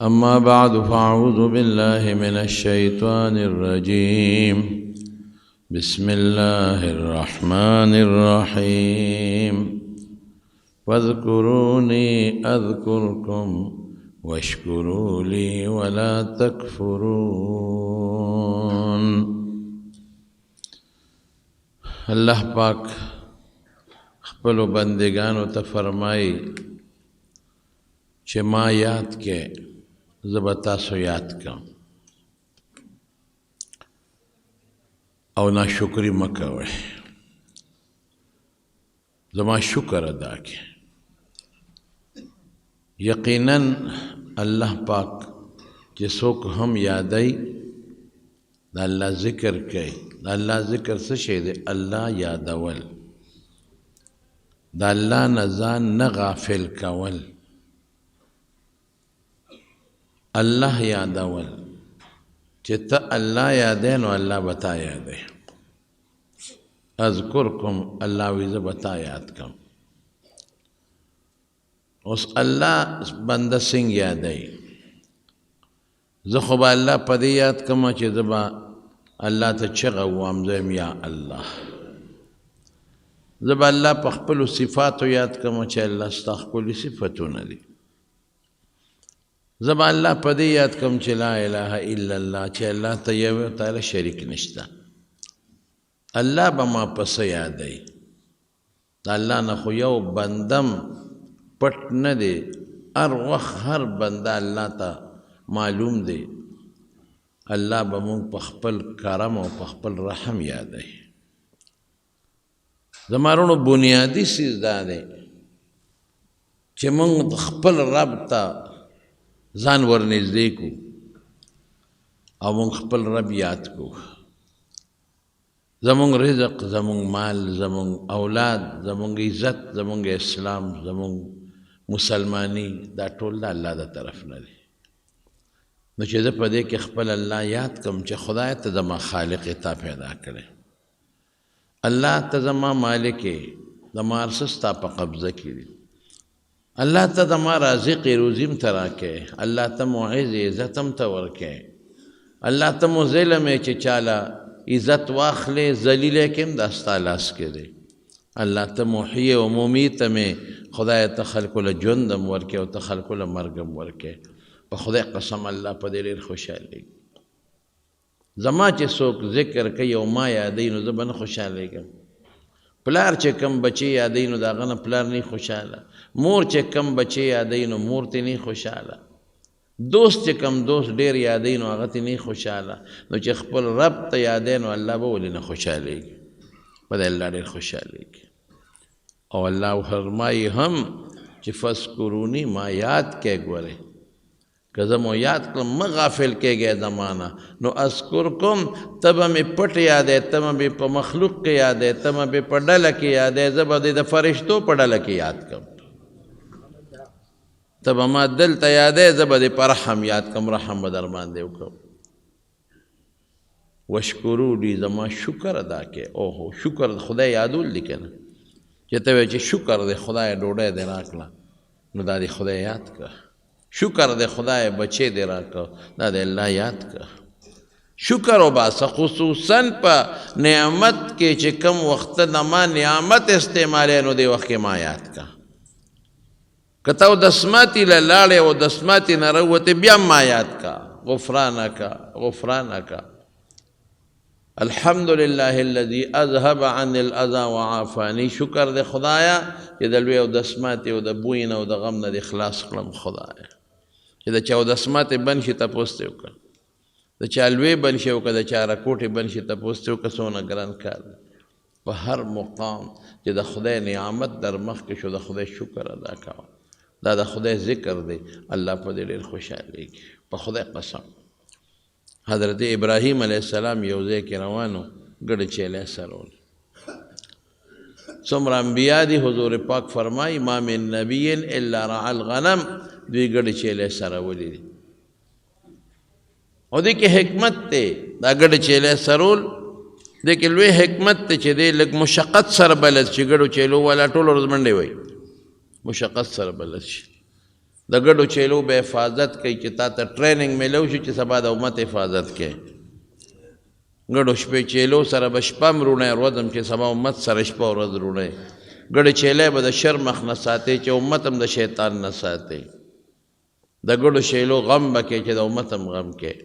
أما بعد فأعوذ بالله من الشيطان الرجيم. بسم الله الرحمن الرحيم. واذكروني أذكركم واشكروا لي ولا تكفرون. اللہ پاک خپلو بندگانو ته فرمائی چې ما یاد کې زه به تاسو یاد کړم او ناشکري مه کوئ، زما شکر ادا کړئ. یقیناً الله پاک چې څوک هم یادوي د الله ذکر کوي. د الله ذکر څه شی دی؟ الله یادول، د الله نه ځان نه غافل کول، الله یادول. چې ته الله یادې نو الله به تا یادوي. اذکرکم، الله وی زه به تا یاد کړم. اوس الله بنده څنګه یادوي؟ زه خو به الله په دې یاد کړم چې زه به الله ته چغه ووایم، زه یم یا الله. زه به الله په خپلو صفاتو یاد کړم چې الله ستا ښکلي صفتونه دي. زه به الله په دې یاد کړم چې لا اله الا الله، چې الله ته یو تعالی شریک نشته. الله به ما پسې یادوي. د الله نه خو یو بندم پټ نه دی، هر وخت هر بنده الله ته معلوم دی. الله به مونږ په خپل کرم او په خپل رحم یادوي. زما وروڼو بنیادي څیز دا دی چې مونږ خپل رب ته ځان ورنږدې کړو او مونږ خپل رب یاد کړو. زمونږ رزق، زمونږ مال، زمونږ اولاد، زمونږ عزت، زمونږ اسلام، زمونږ مسلمانی، دا ټول د الله د طرف نه دی. نو چې زه په دې کې خپل الله یاد کړم چې خدای ته زما خالق تا پیدا کړی، الله ته زما مالک یې، زما هر څه ستا په قبضه کې دي. الله ته زما رازق روزیم ته راکړې، الله ته مو عز عزت هم ته ورکړې، الله ته مو ظلم یې چې چاله عزت واخلې ذلیله کې هم دا ستا لاس کې دی. الله ته محیی و ممیت مې خدای ته خلکو له ژوند هم ورکې او ته خلکو له مرګ هم ورکې. په خدای قسم الله په دې ډېر خوشحالېږي. زما چې څوک ذکر کوي او ما یادوي نو زه به نه خوشحالېږم. پلار چې کم بچی یادوي نو د هغه نه پلار نه خوشحاله، مور چې کم بچی یادوي نو مور ته نه خوشحاله، دوست چې کم دوست ډېر یادوي نو هغه ته نه خوشحاله. نو چې خپل رب ته یادوي نو الله به ولې نه خوشحالېږي؟ په دې الله ډېر خوشحالېږي. او الله فرمایي هم چې فذکروني، ما یاد کې ګورئ، که زه مو یاد کړم مه غافل کېږئ زمانه. نو اذکرکم، ته به مې پټ یادې، ته به مې په مخلوق کې یادې، ته به مې په ډله کې یادې، زه به دې د فرشتو په ډله کې یاد کړم. ته به ما دلته یادې، زه به دې په رحم یاد کړم، رحم به در باندې وکړم. وشکرو لی، زما شکر ادا کې. اوهو، شکر خدای یادول دی که نه؟ چې ته وایې چې شکر دی خدای ډوډۍ دې راکړه، نو دا دې خدای یاد کړه. شکر دے خدای بچے دے راکو، دا دے اللہ یاد کا. شکر و باسا خصوصاً پا نعمت کے چکم وقت نما نعمت استعمالے نو دے وقت ما یاد کا. کتاو دسماتی للاڑے و دسماتی نروت بیا ما یاد کا. غفرانکا غفرانکا. الحمدللہ الذی اذهب عن الاذى وعافانی. شکر دے خدایا چې د لوی او دسماتی او د بوی نه او د غم نه د اخلاص کړم خدایا. چې د چا اودسماتې بند شي تپوس ته وکړه، د چا لوی بند شي وکړه، د چا راکوټې بند شي تپوس ته وکړه. څومره ګران کار دی. په هر مقام چې د خدای نعمت در مخکې شو د خدای شکر ادا کوه. دا د خدای ذکر دی. الله په دې ډېر خوشحالېږي. په خدای قسم. حضرت ابراهیم علیه السلام یو ځای کې روانو، ګډه چیلې سرول. څومره انبیا دي، حضور پاک فرمایي ما من نبی الا رعى الغنم. دوی ګډه چیلې سرولې دي. او دې کې حکمت دی، دا ګډه چیلې سرول دې کې لوی حکمت دی چې دې لږ مشقت سره بلد شي. ګډو چیلو والا ټول ورځ منډې وایي، مشقت سره بلد شي. د ګډو چیلو به حفاظت کوي چې تا ته ټریننګ میلو شي چې سبا د امت حفاظت کوي ګډو شپې چیلو سره به شپه هم روڼی ورځم چې سبا امت سره شپه ورځ روڼی ګډې چیلی به د شر مخ نه ساتي چې امت هم د شیطان نه ساتي د ګډو چیلو غم به کوي چې د امت هم غم کوي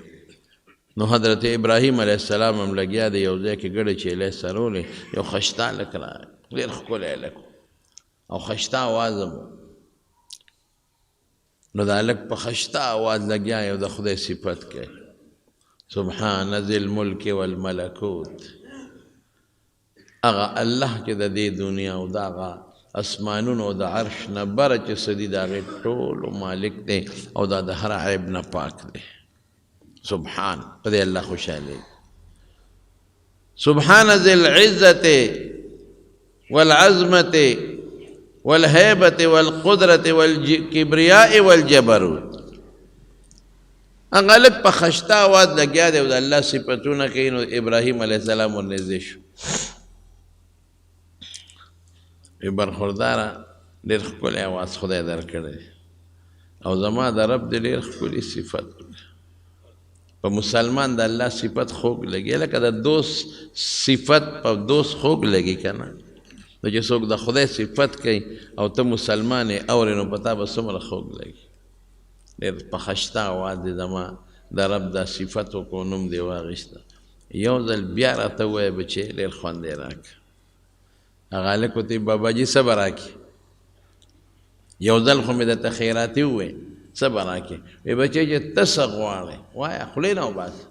نو حضرت ابراهیم علیه السلام هم لګیا دی یو ځای کې ګډې چیلی سرولې یو خشتا هلک راغی ډېر ښکلی هلک او خشتا اواز هم نو د هلک په خشتا اواز لګیا یو د خدای صفت کوي سبحان ذی الملک والملکوت هغه الله چې د دې دنیا او د هغه اسمانونو او د عرش نه بره چې څه دي د هغې ټولو مالک دی او دا د هر عیب نه پاک دی سبحان په دې الله خوشحالی سبحان ذی العزة والعظمة والهیبة والقدرة والکبریاء والجبروت هغه لږ په خشته اواز لګیا دی او د الله صفتونه کوي نو ابراهیم علیه السلام ورنږدې شو وی برخورداره ډېر ښکلی اواز خدای درکړی او زما د رب د ډېر ښکلي صفت په مسلمان د الله صفت خوږ لګي لکه د دوست صفت په دوست خوږ لګي که نه نو چې څوک د خدای صفت کوي او ته مسلمان یې اورې نو په تا به څومره خوږ لګي ډېر په خشته اواز دی زما د رب دا صفت وکړو نوم دې واخېسته یو ځل بیا راته ووایه بچې ډېر خوند یې راکړه هغه هلک ورته باباجي څه به راکړې یو ځل خو مې درته خیراتي ووایې څه به راکړې وی بچې چې ته څه غواړې وایه خولې نه وباسه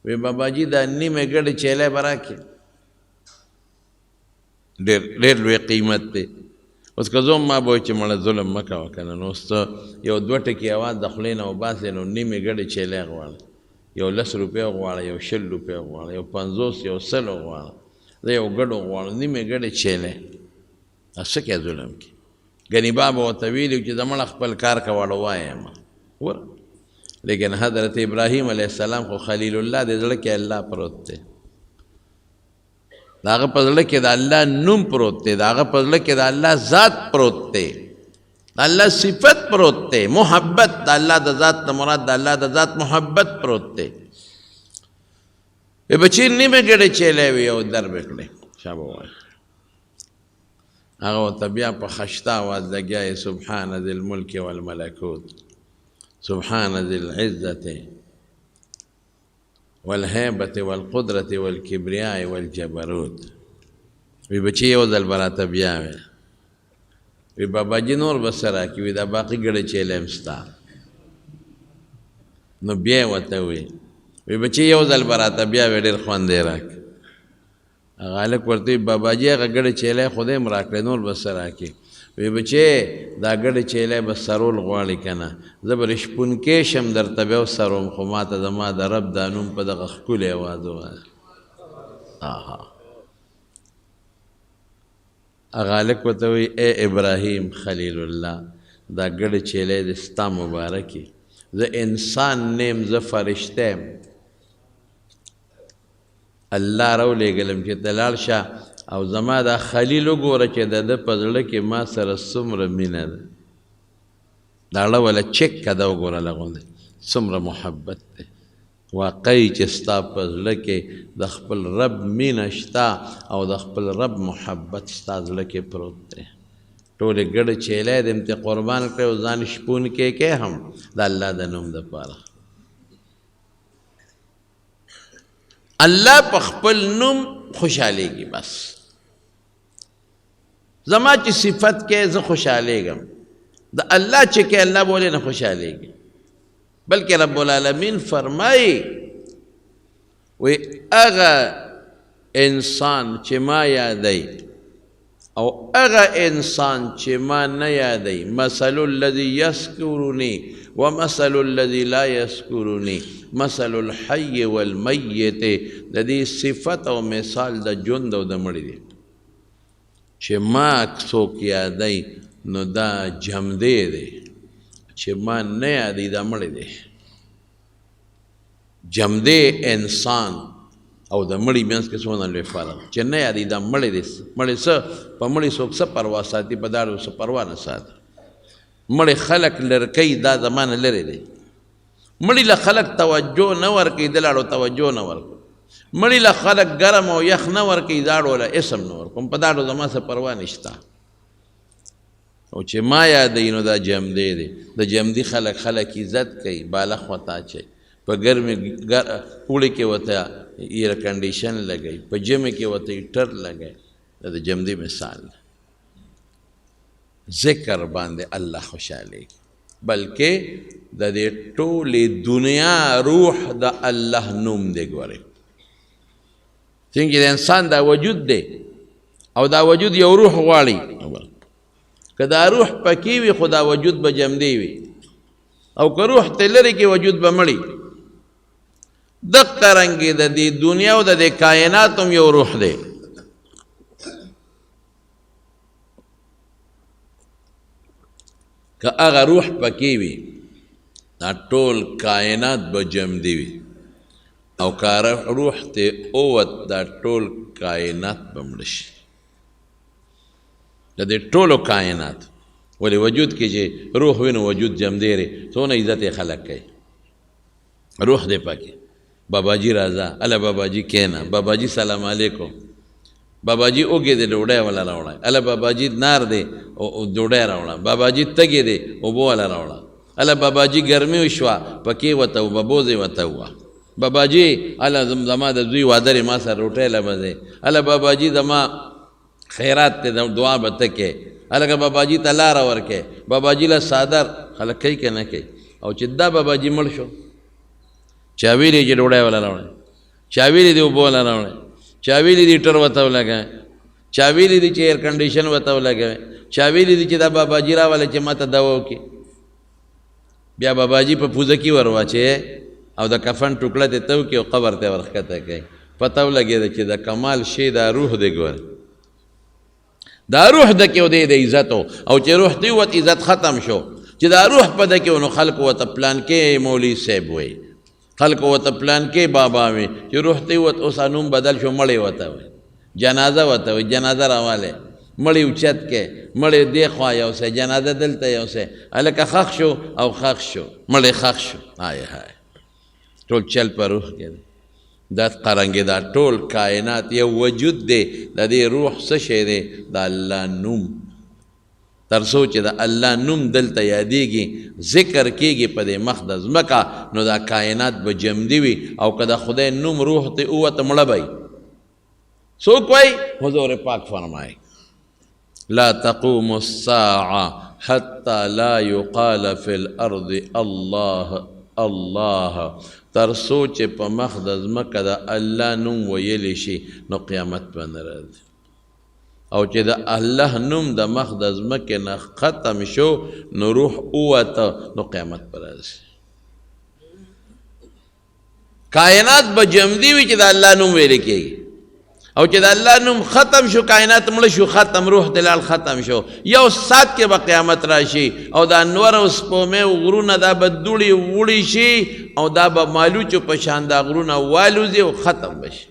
وی باباجي دا نیمې ګډې چیلی به راکړې ډېر لوی قیمت دی اوس که زه ما به وایي چې مړه ظلم مه کوه که نه نو اوس ته یو دوه ټکي اواز د خولې نه وباسې نو نیمې ګډې چیلی غواړه یو 10 روپۍ غواړه یو 20 روپۍ غواړه یو 50 یو 100 غواړه زه یو ګډو غواړم نیمې ګډې چیلی څه کې ظلم کې ګنې بابا ورته ویلي چې زمړه خپل کار کوړه وایم ور لیکن حضرت ابراهیم علیه السلام خو خلیل الله د زړه کې الله پروت دی د هغه په زړه کې د الله نوم پروت دی د هغه په زړه کې د الله ذات پروت دی د الله صفت پروت دی محبت د الله د ذات نه مراد د الله د ذات محبت پروت دی بچی نیمه ګډې چیلی وي او در به کړې شابه ووایه هغه ورته بیا په خشته اواز لګیا یې سبحان ذی الملک والملکوت سبحان ذی العزة والهیبة والقدرة والکبریاء والجبروت وی بچی یو ځل به راته بیا وی وی باباجي نور به څه راکړي وی دا باقي ګډې چیلی هم ستا نو بیا یې ورته وی وی بچی یو ځل به راته بیا وی ډېر خوند یې راکړه هغه هلک ورته وي باباجي هغه ګډې چیلی خدای هم راکړی نور به څه راکړي وی بچې دا ګډې چیلی به سرول غواړي که نه زه به رشپونکې شم درته بیا وسروم خو ما ته زما د رب دا نوم په دغه ښکلي اواز ووایه هغه هلک ورته وایي ای ابراهیم خلیل الله دا ګډې چیلی د ستا مبارکي زه انسان نیم زه فرشته یم الله راولېږلم چې ته لاړ شه او زما دا خلیل وګوره چې د ده په زړه کې ما سره څومره مینه ده دا اړه وله چک که ده وګوره لغوندې څومره محبت دی واقعي چې ستا په زړه کې د خپل رب مینه شته او د خپل رب محبت ستا زړه کې پروت دی ټولې ګډې چیلی دې ته قربان کړی او ځان شپونکی کې هم د الله د نوم دپاره الله په خپل نوم خوشحالیږي بس زما چې صفت کې زه خوشحالیږم د الله چې کې الله بولې نه خوشحالیږي بلکې رب العالمین فرمایي وی هغه انسان چې ما یادی او هغه انسان چې ما نه یادی مثل الذي یذکرنی ومثل الذي لا یذکرنی مثل الحی والمیت د دې صفت او مثال د ژوند او د مړي دی چې ما څوک یادی نو دا جمدی دی چې ما نه یادی دا مړي دی جمدی انسان او د مړي منځ کې څومره لوی فرق چې نه یادی دا مړي دی مړي څه په مړي څوک څه پروا ساتي په داړو څه پروا نه ساتي مړی خلک لرکوي دا زمانه لرې دی مړی له خلک توجه نه ورکوي د لاړو توجه نه ورکوي مړی له خلک ګرم او یخ نه ورکوي دا ډوله اسم نه ورکوم په دا ډول زما څه پروا نشته او چې ما یادوي نو دا جمدی دی د جمدي خلک عزت کوي بالغ ورته اچوي په ګرمې اوړي کې ورته ایر کنډیشن لګوي په ژمي کې ورته هیټر لګوي دا د جمدي مثال دی ذکر باندې الله خوشحالیږي بلکې د دې ټولې دنیا روح د الله نوم دی ګورئ څنګه د انسان دا وجود دی او دا وجود یو روح غواړي که دا روح پکې وي خو دا وجود به جمدی وي او که روح ته لرې کې وجود به مړي دقه رنګې د دې دنیا او د دې کائنات هم یو روح دی که هغه روح پکې وي دا ټول کائنات به جمدی وي او که روح ته اووت دا ټول کائنات به مړه شي د دې ټولو کائنات ولې وجود کې چې روح وي نو وجود جمدی دی څونه عزت یې خلک کوي روح دی پکې باباجي راځه اله باباجي کېنه باباجي سلام علیکم باباجي اوږې دی ډوډۍ والا راوړه اله باباجي نار دی ډوډۍ راوړه باباجي تږې دی اوبه والا راوړه اله باباجي ګرمي وشوه پکې وته وه بوزې وته وه باباجي اله زما د دوی واده دی ما سره روټۍ لبه دی اله باباجي زما خیرات ته دعا به ته کې هلکه باباجي ته لاره ورکې باباجي له څادر خلک کوي که نه کوي او چې دا باباجي مړ شو چا ویلي چې ډوډۍ والا راوړی چا ویلي دي اوبه والا راوړی چا ویلي دي هیټر ورته ولګوی چا ویلي دي چې ایر کنډیشن ورته ولګوی چا ویلي دي چې دا باباجي راولی چې ما ته دوا وکړي بیا باباجي په پوزه کې ور واچوې او د کفن ټوکړه ته ته وکړي او قبر ته ورښکته کوي پته ولګېده چې د کمال شی دا روح دی ګوره دا روح د کې دی د عزتو او چې روح دی وت عزت ختم شو چې دا روح په د کې نو خلق وته پلان کې مولوي صاحب وي خلق وته پلان کې بابا وي چې روح دی وت اوس انوم بدل شو مړی وته وي جنازه وته وي جنازه راواله مړی اوچت کې مړی دی خوا یو سه جنازه دلته یو سه هلکه خښ شو او خښ شو مړی خښ شو هاي هاي ټول چل په روح کې دا قرنګې دا ټول کائنات یو وجود دی د دې روح څه شی دی د الله نوم تر څو چې د الله نوم دلته یادېږي ذکر کېږي په دې مخ د ځمکه نو دا کائنات به جمدي وي او که د خدای نوم روح ته ووته مړه به څوک وایي حضور پاک فرمایي لا تقوم الساعه حتى لا يقال في الارض الله الله تر څو چې په مخ د ځمکه د الله نوم ویلی شي نو قیامت به نه راځي او چې د الله نوم د مخ د ځمکې نه ختم شو نو روح ووته نو قیامت به راځي کائنات به جمدي وي چې د الله نوم ویلی کېږي او چې د الله نوم ختم شو کائنات مړه شو ختم روح دلال ختم شو یو سات کې به قیامت راشي او دا انور او سپومې او غرونه دا به دوړي وړي شي او دا به مالوچو په شان دا غرونه والوځي او ختم به شي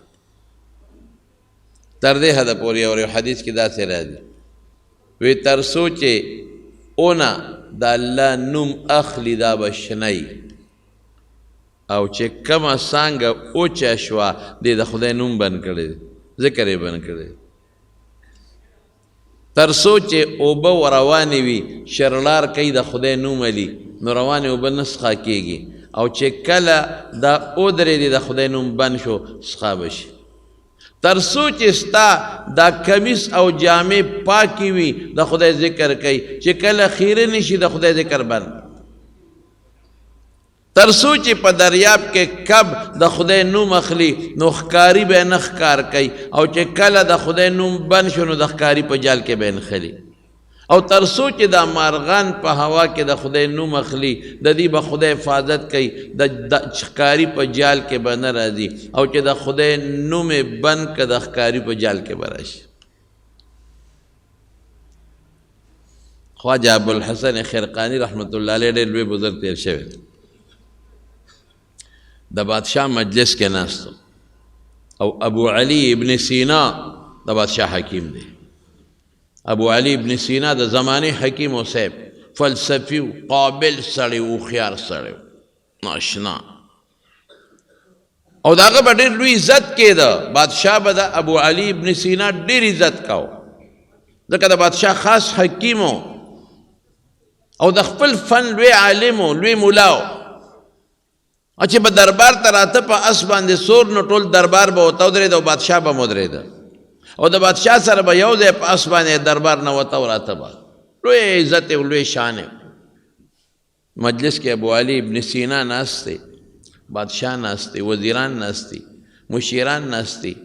تر دې حده پورې یو حدیث کې داسې راځي وی تر څو چې اونه د الله نوم اخلي دا به شنی او چې کومه څانګه اوچه شوه دې د خدای نوم بند کړی ذکر یې بند کړی تر څو چې اوبه روانې وي شرلار کوي د خدای نوم علي نو روانې اوبه نه څښا کېږي او چې کله دا ودرېدې د خدای نوم بند شو څښا به شي تر څو چې ستا دا کمیس او جامې پاکې وي د خدای ذکر کوي چې کله خیره نشي د خدای ذکر بند تر څو چې په دریاب کې کب د خدای نوم اخلي نو ښکاري به نه ښکار کوي او چې کله د خدای نوم بند شو نو د ښکاري په جال کې به نښلي او تر څو چې دا مارغان په هوا کې د خدای نوم اخلي د دې به خدای حفاظت کوي د ښکاري په جال کې به نه راځي او چې د خدای نوم یې بند که د ښکاري په جال کې به راشي خواجه ابوالحسن خرقاني رحمت الله علیه ډېر لوی بزرګ تیر شوی د بادشاہ مجلس کې ناستو او ابو علی ابن سینا د بادشاہ حکیم دی ابو علی ابن سینا د زمانه حکیم او صاحب فلسفي قابل سړی هوښیار سړی ناشنا او د هغه به ډېر لوی عزت کېده بادشاه به د ابو علي ابن سینا ډېر عزت کو ځکه د بادشاه خاص حکیم او د خپل فن لوی عالم و لوی ملا و چې به دربار ته راته په اس باندې سور نو ټول دربار به ورته ودرېده او بادشاه به م ودرېده او د بادشاه سره به یو ځای په اس باندې دربار نه وته او راته به لوی عزت او لوی شان مجلس کې ابو علي ابن سینا ناست دی بادشاه ناست دی وزیران ناست دی مشیران ناست دی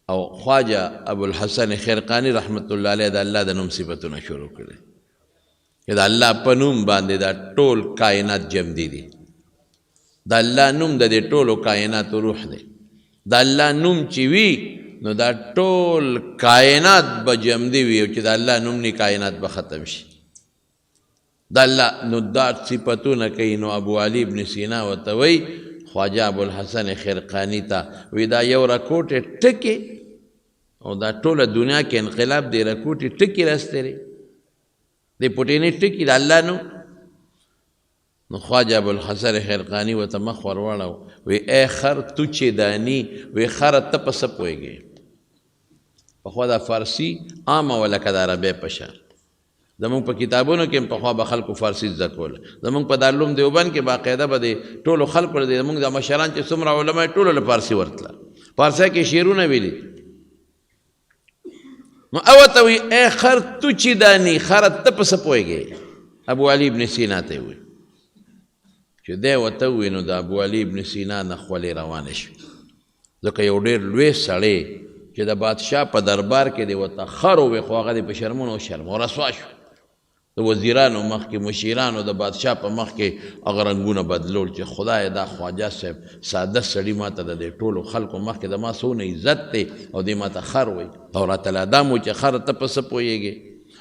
او خواجه ابوالحسن خرقاني رحمت الله علیه د الله د نوم صفتونه شروع کړي چې د الله په نوم باندې دا ټول کائنات جمدي دي د الله نوم د دې ټولو کائناتو روح دی د الله نوم چې وي نو دا ټول کائنات به جمدي وي او چې د الله نوم نه کائنات به ختم شي د الله نو دا صفتونه کوي نو ابو علي ابن سینا ورته وایي خواجه ابوالحسن خرقاني ته وی دا یو رکوټې ټکې او دا ټوله دنیا کې انقلاب دی رکوټې ټکې راسترې دی پوټینې ټکې د الله نوم نو خواجه ابوالحسن خرقاني ورته مخ ور واړو وی ای خر تو چې دانی وی خره ته په څه پوهېږې پخوا دا فارسي عامه وه لکه د عربۍ په شان زمونږ په کتابونو کې هم پخوا به خلکو فارسي زده کوله زمونږ په دارالعلوم دیوبند کې باقاعده به د ټولو خلکو له زمونږ د مشران چې څومره علما یې ټولو له فارسي ورتله فارسۍ کې شعرونه ویلي نو او ته وایي ای خر تو چې دانې خره ته په څه پوهېږې ابو علي ابن سینا ته یې وایي چې دی ورته ووایي نو د ابو علي ابن سینا نه خولې روانې شوې ځکه یو ډېر لوی سړی چې د بادشاه په دربار کې دی ورته خر ووایي خو هغه دی په شرمونو وشرم او رسوا شو د وزیرانو مخ کې مشیرانو د بادشاه په مخ کې هغه رنګونه بدلول چې خدای دا خواجه صاحب ساده سړي ما ته د دې ټولو خلکو مخ کې د ما څونه عزت دی او دی ما ته خر وایي او راته لا دا مو چې خر ته په څه پوهېږې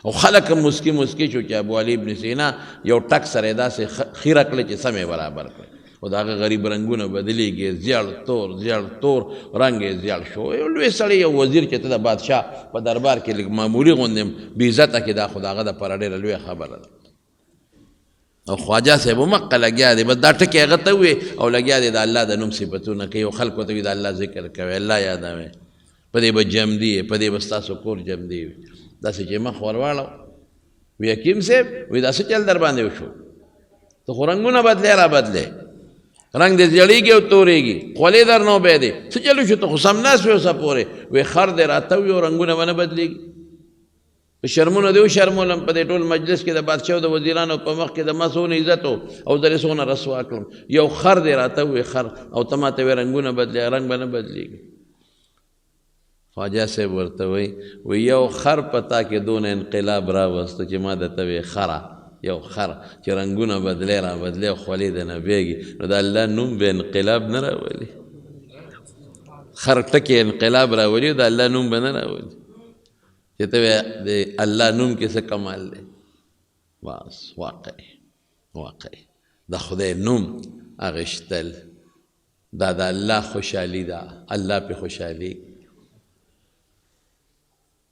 او خلک هم مسکي مسکي شو چې ابو علي ابن سینا یو ټک سره یې داسې خیره کړه چې سم یې برابر کړه او د هغه غریب رنګونه بدلېږي زیړ تور رنګ یې زیړ شو یو لوی سړی یو وزیر چې ته د بادشاه په دربار کې لږ معمولي غوندې بې عزته کې دا خو د هغه دپاره ډېره لویه خبره ده او خواجه صاحب همقه لګیا دی بس دا ټکې هغه ته ووایې او لګیا دی د الله د نوم صفتونه کوي او خلکو ته وي د الله ذکر کوي الله یادوئ په دې به جمدي یې په دې به ستاسو کور جمدي وي داسې چې مخ ور واړو وی حکیم صاحب وی داسې چل در باندې وشو ته خو رنګونه بدلې را بدلې رنګ دې زیړېږي او تورېږي خولې در نو بیا دی څه چلو شو ته خو سمناس وې اوسه پورې وی خر دې راته وي او رنګونه به نه بدلېږي په شرمونو دې وشرمولم په دې ټول مجلس کې د بادشاه او د وزیرانو په مخ کې د ما څونه عزت او زه یې څونه رسوا کړم یو خر دې راته وي خر او ته ما ته وې رنګونه بدلې رنګ به نه بدلېږي خواجه صاحب ورته وی یو خر پتا کې دون انقلاب راوسته چې ما درته وی خره یو خر چې رنګونه بدلې را بدلې او خولې د نه بیږي نو د الله نوم به انقلاب نه راولي خر ټکې انقلاب راولي د الله نوم به نه راولي چې ته د الله نوم کې څه کمال دی بس واقعي د خدای نوم اغشتل دا د الله خوشحالي ده الله پې خوشحالي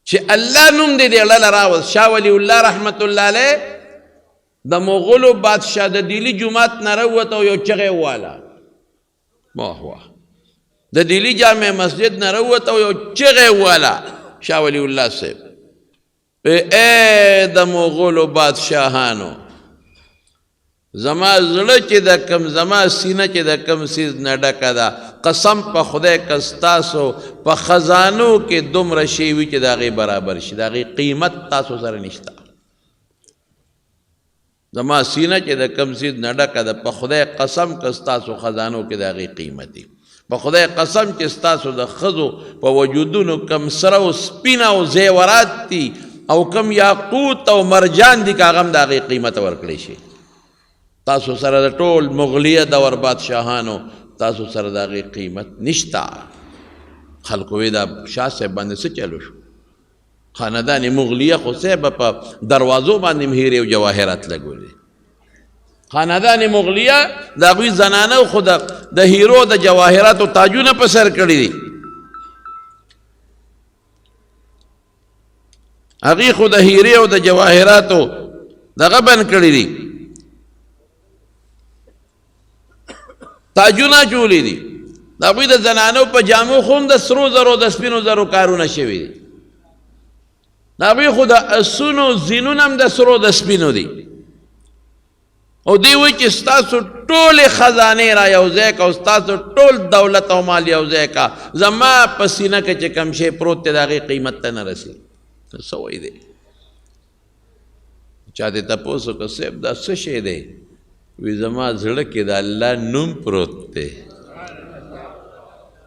چې الله نوم دې دې اړه راوست شاه ولی الله رحمت الله علیه د مغولو بادشاه د دیلی جومات نه راووته او یو چغې واله واه د دیلی جامع مسجد نه راووته او یو چغې واله شاه ولی الله صاحب ای د مغولو بادشاهانو زما زړه چې د کم زما سینه چې د کم سیز نه ډکه ده قسم په خدای که ستاسو په خزانو کې دومره شی وي چې د هغې برابر شي د هغې قیمت تاسو سره نشته زما سینه چې د کم سیز نه ډکه ده په خدای قسم که ستاسو خزانو کې د هغې قیمت دي په خدای قسم چې ستاسو د ښځو په وجودونو کم سره او سپینه او زیورات دي او کم یاقوت او مرجان دي که هغه هم د هغې قیمت ورکړی شي تاسو سره د ټول مغلیه دور بادشاهانو تاسو سره د هغې قیمت نشته خلکو وی دا شاه صاحب باندې څه چلو شو خاندان مغلیه خو صاحب په دروازو باندې مهیرې او جواهرات لګولې خاندان مغلیه د هغوی زنانه خو د هیرو د جواهراتو تاجونه په سر کړي دي هغې خو د هیرې او د جواهراتو دغه بند کړي دي، تاجونه جوړې دي، د هغوی د زنانو په جامو خو هم د سرو زرو د سپینو زرو کارونه شوي دي، د هغوی خو د اسونو زینونه هم د سرو د سپینو دي. او دی وایي چې ستاسو ټولې خزانې را یو ځای که او ستاسو ټول دولت او مال یو ځای که، زما په سینه کې چې کوم شی پروت دی د هغې قیمت ته نه رسي. څه وایي دی؟ چا دې تپوس وکړه صاحب دا څه شی دی؟ وی زما زړه کې د الله نوم پروت دی،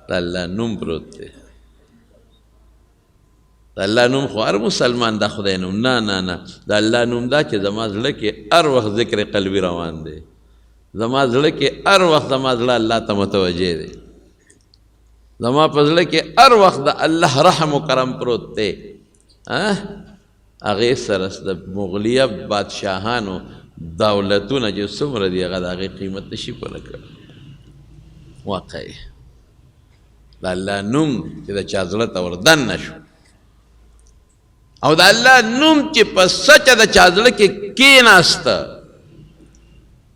د الله نوم پروت دی. د الله نوم خو هر مسلمان دا خدای نوم نه نه نه، د الله نوم دا چې زما زړه کې هر وخت ذکر قلبي روان دی، زما زړه کې هر وخت زما زړه الله ته متوجه دی، زما په زړه کې هر وخت د الله رحم و کرم پروت دی. هغې سره د مغلیه بادشاهانو دولتونه چې څومره دي هغه د هغې قیمت نشي پوره کړی. واقعي د الله نوم چې د چا زړه ته وردن نه شو، او د الله نوم چې په سچه د چا زړه کې کېناسته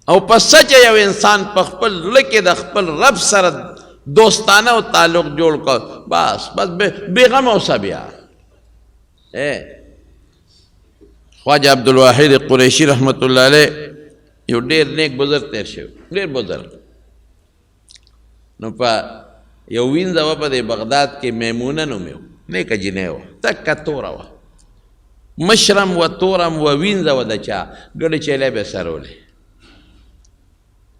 او په سچه یو انسان په خپل زړه کې د خپل رب سره دوستانه او تعلق جوړ کړ، بس بېغمه اوسه. بیا خواجه عبدالواحد قریشي رحمت الله علیه یو ډېر نیک بزرګ تیر شوی، ډېر بزرګ. نو په یو وینځه وه په دې بغداد کې میمونه نوم یې و، نیکه جینۍ وه، تکه توره وه، مشرم و تورم و وینځه وه د چا، ګډې چیلۍ به یې سرولې.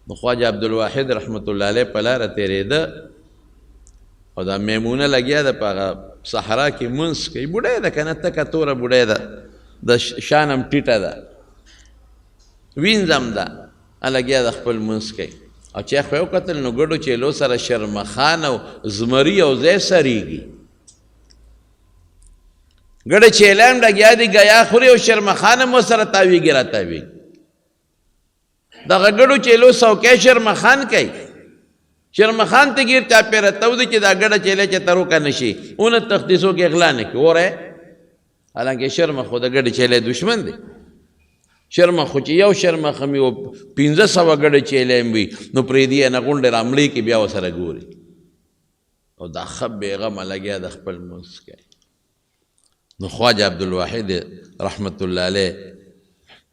نو خواجه عبدالواحد رحمت الله علیه په لاره تېرېده او دا میمونه لګیا ده په هغه صحرا کې منځ کوي، بوډۍ ده که نه، تکه توره بوډۍ ده، د شان هم ټیټه ده، وینځم ده، لګیا د خپل منځ کوي. او چې خو یې وکتل نو ګډو چیلو سره شرمخان او زمري یو ځای سریږي، ګډه چیلۍ هم لګیا دي ګیا خوري او شرمخان هم ورسره تاویږي را تاویږي. دغه ګډو چیلو څوکۍ شرمخان کوي، شرمخان ته ګیر چاپېره تودي چې دا ګډه چیلۍ چې ته روکه نه شي، اونه تختیسو کې اغلا نه کړي. وره حالانکه شرمخ خو د ګډې چیلۍ دشمن دی، شرمخ خو چې یو شرمخ هم وي 1500 ګډې چیلۍ هم وي نو پرېږدي یې نه غونډې رامړې کې بیا ورسره ګوري. او دا ښه بېغمه لګیا د خپل منځ کوي. نو خواجه عبدالواحد رحمت الله علیه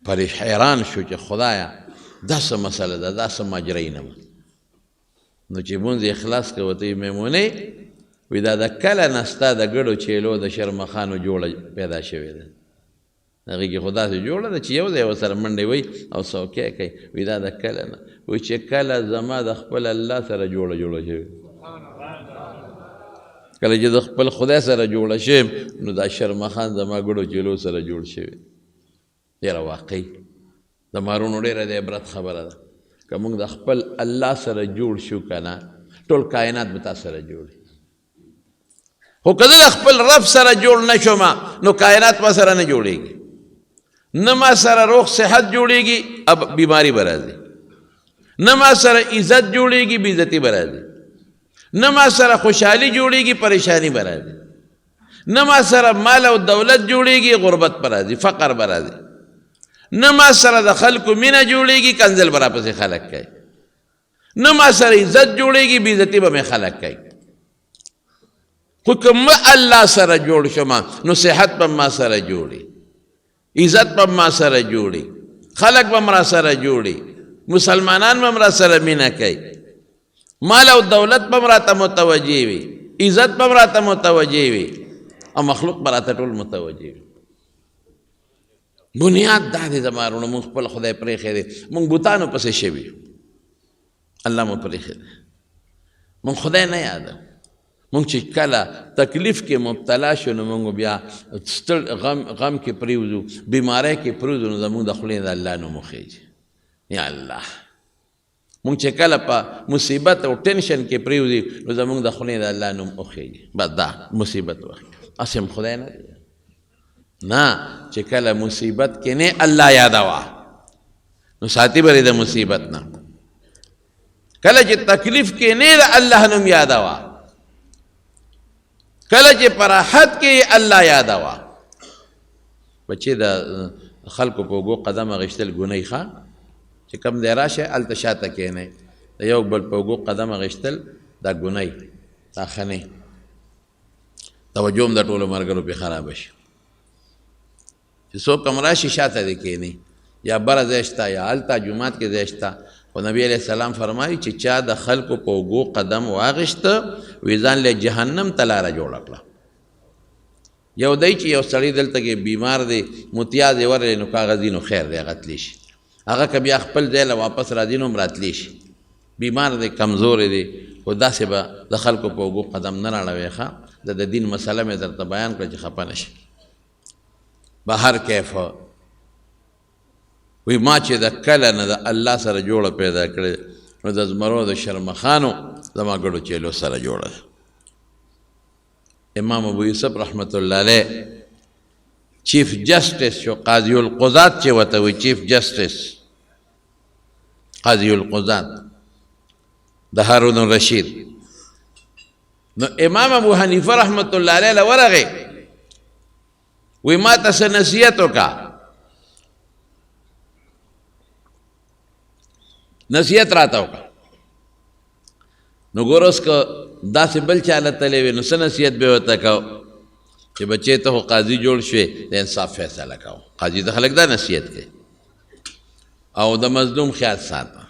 پرې حیران شو چې خدایه دا څه مسله ده، دا څه ماجرۍ نه. نو چې مونځ یې خلاص کړه ورته یې میمونۍ وی دا د کله نه ستا د ګډو چیلو د شرمخانو جوړه پیدا شوې ده، هغې کې خو داسې جوړه ده چې یو ځای ورسره منډې وی او څوکۍ کوي. وی دا د کله نه، وی چې کله زما د خپل الله سره جوړه شوې، کله چې د خپل خدای سره جوړه شوم نو دا شرمخان زما ګډو چیلو سره جوړ شوی. ډېره واقعي د مارونو ډېره د عبرت خبره ده. که موږ د خپل الله سره جوړ شو که نه ټول کائنات به تا سره جوړ. خو که زه د خپل رب سره جوړ نه شوم نو کائنات ما سره نه جوړېږي، نه ما سره روغ صحت جوړېږي اب بیماری به راځي، نه ما سره عزت جوړېږي بې عزتي به راځي، نه ما سره خوشحالي جوړېږي پریشانی به راځي، نه ما سره مال او دولت جوړېږي غربت به راځي، فقر به راځي، نه ما سره د خلکو مینه جوړېږي کنځل به راپسې خلک کوي، نه ما سره عزت جوړېږي بې عزتي به مې خلک کوي. خو که ما الله سره جوړ شم نو صحت به ما سره جوړي، عزت به ما سره جوړي، خلک به ما سره جوړي، مسلمانان به ما سره مینه کوي، مال او دولت به راته متوجه وي، عزت به راته متوجه وي، او مخلوق به راته ټول متوجه وي. بنیاد دا دی زما وروڼو، موږ خپل خدای پرېښی دی، موږ بوتانو پسې شوي یو، الله مو پرېښی دی، موږ خدای نه یادو. موږ چې کله تکلیف کې مبتلا شو نو موږ بیا ستړ غم کې پرېوځو، بیمارۍ کې پرېوځو نو زموږ د خولې د الله نوم وخیږي، یا الله. موږ چې کله په مصیبت او ټینشن کې پرېوځي نو زموږ د خولې د الله نوم وخیږي، بس دا مصیبت وخت. هسې هم خدای نه دی نه، چې کله مصیبت کې نه الله یادوه نو ساتي به د مصیبت نه، کله چې تکلیف کې نه د الله نوم یادوه، کله چې په راحت کې الله یادوه. بچې د خلکو په اوږو قدم اخیستل ګناه ښه چې کم دی راشه هلته شاته کښېنئ د یو بل په اوږو قدم اخیستل دا ګناه دا ښه نه توجه هم د ټولو ملګرو پې خرابه شي چې څوک هم راشي شاته دې کښېنئ یا بره ځای شته یا هلته جومات کې ځای شته خو نبی علیه السلام فرمایي چې چا د خلکو په اوږو قدم واغېسته وی ځان له جهنم ته لاره جوړه کړه یو دی چې یو سړی دلته کې بیمار دی متیاز یې ورلی نو کاغذي نو خیر دی هغه تلی شي هغه که بیا خپل ځای له واپس راځي نو هم راتلی شي بیمار دی کمزوری دی خو داسې به د خلکو په اوږو قدم نه راړوې ښه د دین مسله مې درته بیان کړه چې خفه نه شي به هر کیف وی ما چې د کله نه د الله سره جوړه پیدا کړې نو د زمرو د شرمخانو زما ګډو چیلو سره جوړه ده امام ابو یوسف رحمت الله علیه چیف جسټس شو قاضی القضات چې ورته وی چیف جسټس قاضی القضات د هارون الرشید نو امام ابو حنیفه رحمت الله علیه ورغه وی ما ته څه نصیحت وکړه نصیحت راته وکړه نو ګوره اوس که داسې بل چاله تلی وي نو څه نصیحت به ورته کو چې بچې ته خو قاضي جوړ شوې د انصاف فیصله کوو قاضي ته خلک دا نصیحت کوي او د مظلوم خیال ساته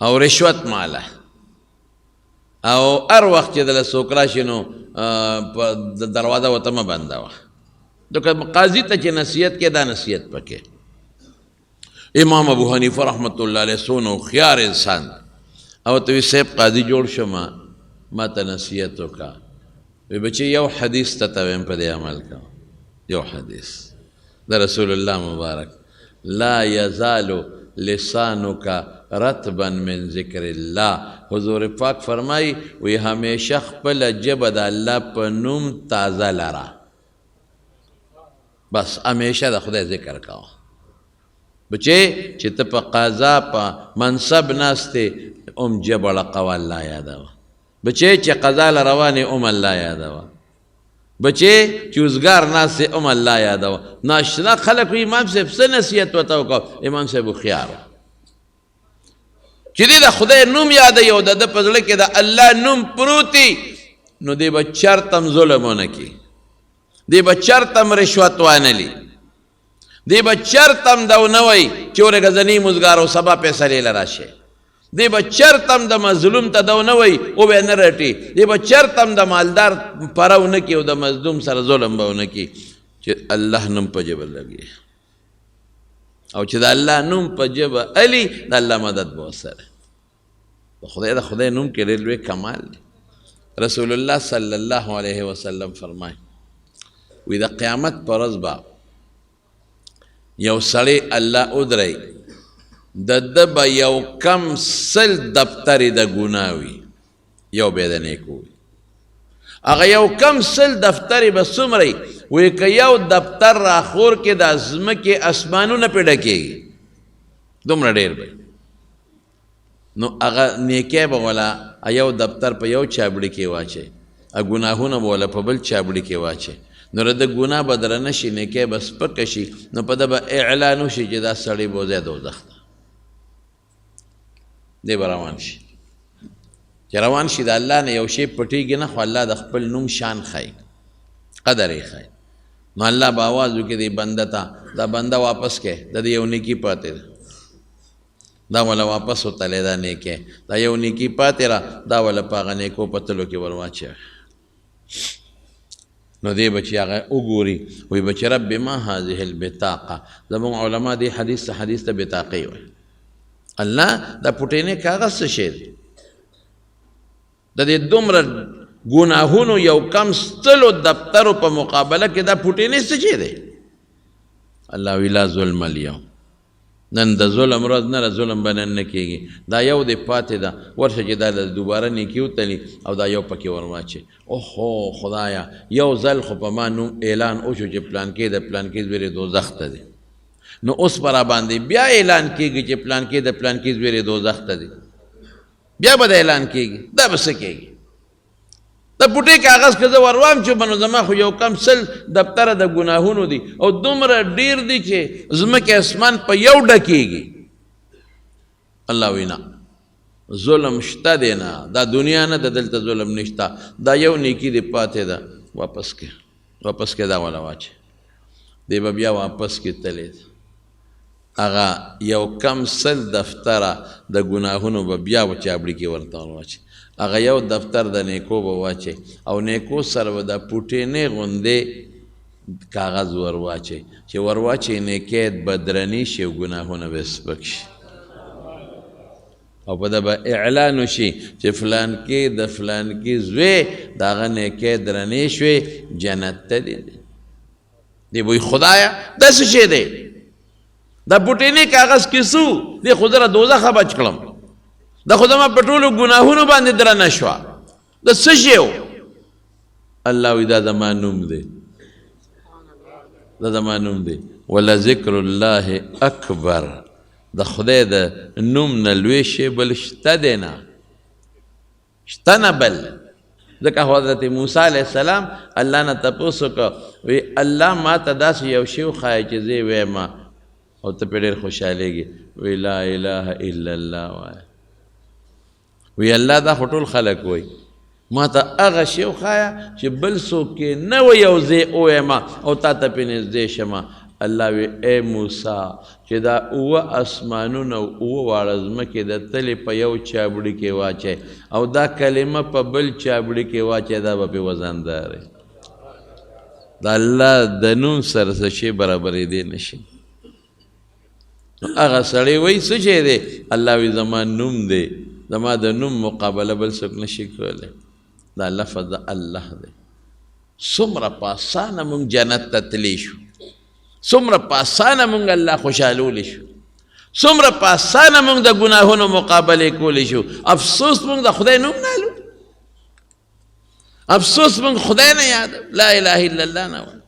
او رشوت ماله او هر وخت چې دله څوک راشي نو د دروازه ورته مه بندوه نو که قاضي ته چې نصیحت کوي دا نصیحت پکې امام ابو حنیفه رحمت الله علیه څونه هوښیار انسان او ته وی صاحب قاضي جوړ شم ما ته نصیحت وکړه وی بچې یو حدیث ته ویم په دې عمل کوه یو حدیث د رسول الله مبارک لا یزال لسانک رطبا من ذکر الله حضور پاک فرمای وی همیشه خپل ژبه د الله په نوم تازه لره بس همیشه د خدای ذکر کوه بچې چې ته په قضا په منصب ناستې ژبه ړقوه الله یادوه بچې چې قضا له روانې الله یادوه بچې چې اوزګار ناستې الله یادوه ناشنا خلک وي امام صاحب څه نصیحت ورته وکړو امام صاحب هوښیار چې دې د خدای نوم یادوي او د ده په زړه کې د الله نوم پروتي نو دې به چرته هم ظلم ونه کړي دې به چرته هم رشوت وانهلي دی به چرتم دو نوی چې ورګه زنی مزګار او سبا فیصلې له راشي دی به چرتم د مظلوم ته دو نوی او به نه رټي دی به چرتم د مالدار پرو نه کی او د مظلوم سره ظلم به نه کی چې الله نوم په جبه لګي او چې د الله نوم په جبه علي د الله مدد به سره د خدای نوم کې ډېر لوی کمال دی رسول الله صلی الله علیه وسلم فرمای وی د قیامت پر ورځ به یو سړی الله ادری د ده به یو کم سل دفترې د ګناه وي یو به د نیکو وي هغه یو کم سل دفترې به څومره وي که یو دفتر راخور کې د ځمکې اسمانونه پې ډکېږي دومره ډېر به نو هغه نیکی به ولا یو دفتر په یو چابړي کې واچي ګناهونه به ولا په بل چابړي کې واچي نو د ګناه به درنه شي نیکی به سپکه شي نو په ده به اعلان وشي چې دا سړی بوځی دوزخ ته دی به روان شي چې روان شي د الله نه یو شی پټېږي نه خو الله د خپل نوم شان ښایي قدر یې ښایي نو الله به آواز وکړي دی بنده ته دا بنده واپس کړې د دې یو نیکي پاتې ده دا ولا واپس وتلی دا نیکی دا یو نیکي پاتې را دا ولا په هغه نیکو په تلو کې ور واچوه نو دی بچی هغه وګوري وی بچی رب ما هذه البطاقه زموږ علما دی حدیث ته بطاقه وي الله دا پټینه کاغذ څه شی دی د دې دومره ګناهونو یو کم ستلو دفترو په مقابله کې دا پټینه څه شی دی الله ویلا ظلم اليوم نن د ظلم ورځ نه ظلم به نن نه کېږي دا یو دی پاتې ده ورشه چې دا دوباره نیکي وتلي او دا یو پکې ور واچي اوهو خدایا یو ځل خو په ما نوم اعلان وشو چې پلانکې د پلانکې زویرې دوزخ ته دی نو اوس به راباندې بیا اعلان کېږي چې پلانکې د پلانکې زویرې دوزخ ته دی بیا به د اعلان کېږي دا به څه کېږي د پټې کاغذ که زه وروام چې بنو زما خو یو کم سل دفتره د ګناهونو دي او دومره ډېر دي چې ځمکې اسمان په یو ډکېږي. الله وینا ظلم شته دی نه، دا دنیا نه ده، دلته ظلم نشته، دا یو نیکي دی پاتې ده، واپس کې دا والا واچې دی به بیا واپس کې تللی ده. هغه یو کم سل دفتره د ګناهونو به بیا چابړي کې ورته واچې، هغه یو دفتر د نیکو به واچې او نیکو سره به د پوټینې غوندې کاغذ ور واچې چې ور واچې نیکۍ به درنې شي او ګناهونه به سپک شي او په ده به اعلان وشي چې فلان کې د فلان کې زوی د هغه نیکۍ درنې شوې جنت ته دی وایي خدایه دا څه شی دی؟ دا پوټینې کاغذ کې څه دی؟ خو زه را دوزخه بچ کړم، دا خو زما په ټولو ګناهونو باندې درنه شوه، دا څه شی و؟ الله وایي دا زما نوم دی، دا زما نوم دی. ولذکر الله اکبر، د خدای د نوم نه لوی شی بل شته دی نه، شته نه بل. ځکه حضرت موسی علیه السلام الله نه تپوس وکړه، وی الله ما ته داسې یو شی وښایه چې زه یې ویم او ته پرې ډېر خوشحالېږي. وی لا اله الا الله وایه. وی الله دا خو ټول خلک وایي، ما ته هغه شی وښایه چې بل څوک یې نه وی او زه یې ووایم او تا ته پرې نږدې شمه. الله وی ای موسی چې دا اوه اسمانونه او اوه واړه ځمکې د تلې په یو چابړي کې واچئ او دا کلمه په بل چابړي کې واچئ، دا به پرې وزندارئ. د الله د نوم سره څه شی برابرېدی نه شي. هغه سړی وایي څه شی دی؟ الله وی زما نوم دی، زما د نوم مقابله بل څوک نه شي کولی. دا لفظ د الله دی. څومره په اسانه موږ جنت ته تللی شو، څومره په اسانه موږ الله خوشحالولی شو، څومره په اسانه موږ د ګناهونو مقابلې کولی شو. افسوس موږ د خدای نوم نه لرو، افسوس موږ خدای نه یاد، لا اله الا الله نه وایو.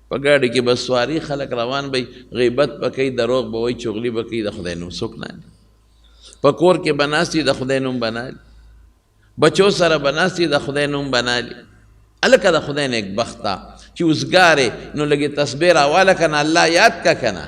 په ګاډي کې به سواري خلک روان به غیبت به کوي، دروغ به وایي، چغلي به کوي، د خدای نوم څوک نه لري. په کور کې به ناست وي، د خدای نوم به نه لري. بچو سره به ناست وي، د خدای نوم به نه لري. هلکه د خدای نیکبخته چې اوزګارې نو لږې تسبیح راواله که نه، الله یاد که که نه،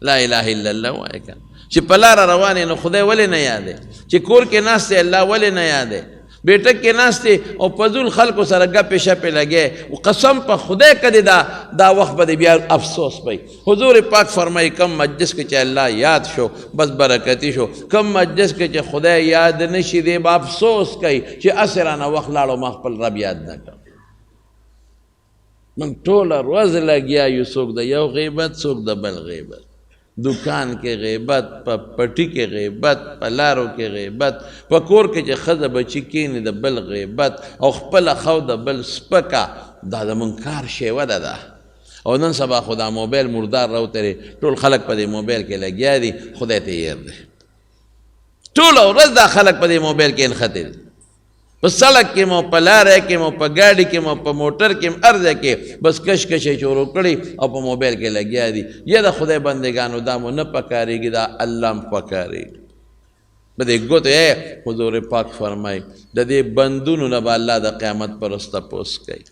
لا اله الا الله وایه که نه. چې په لاره روان یې نو خدای ولې نه یادې؟ چې کور کې ناست دی الله ولې نه یادې؟ بیٹک کې ناست دی او فضول خلکو سره ګپې شپې لګې، قسم په خدای که دی دا وخت به دی بیا افسوس پی. حضور پاک فرمایي کم مجلس کې چې الله یاد شو بس برکتي شو، کم مجلس کې چې خدای یاد نشي دی به افسوس کوي چې هسې رانه وخت لاړو ما خپل رب یاد نه کړ. من ټوله ورځ لګیا یو، څوک د یو غیبت، څوک د بل غیبت، دکان کې غیبت، په پټي کې غیبت، په لارو کې غیبت، په کور کې چې ښځه بچي کیني د بل غیبت او خپله خو د بل سپکه. دا د منکار شیوه ده. او نن سبا خو دا موبایل مردار راوترې، ټول خلک په دې موبایل کې لګیا دي، خدای ته یې دی. ټوله ورځ دا خلک په دې موبایل کې نښتې دي، په سړک کې مو، په لاره کې مو، په ګاډي کې مو، په موټر کې مو، هر ځای کې بس کشکش یې شروع کړي او په موبایل کې لګیا دي. یا د خدای بندګانو دا مو نه پکارېږي، دا الله م پکارېږي. په دې ګوتو حضور پاک فرمایي د دې بندونو نه به الله د قیامت پر ورځ تپوس کوي.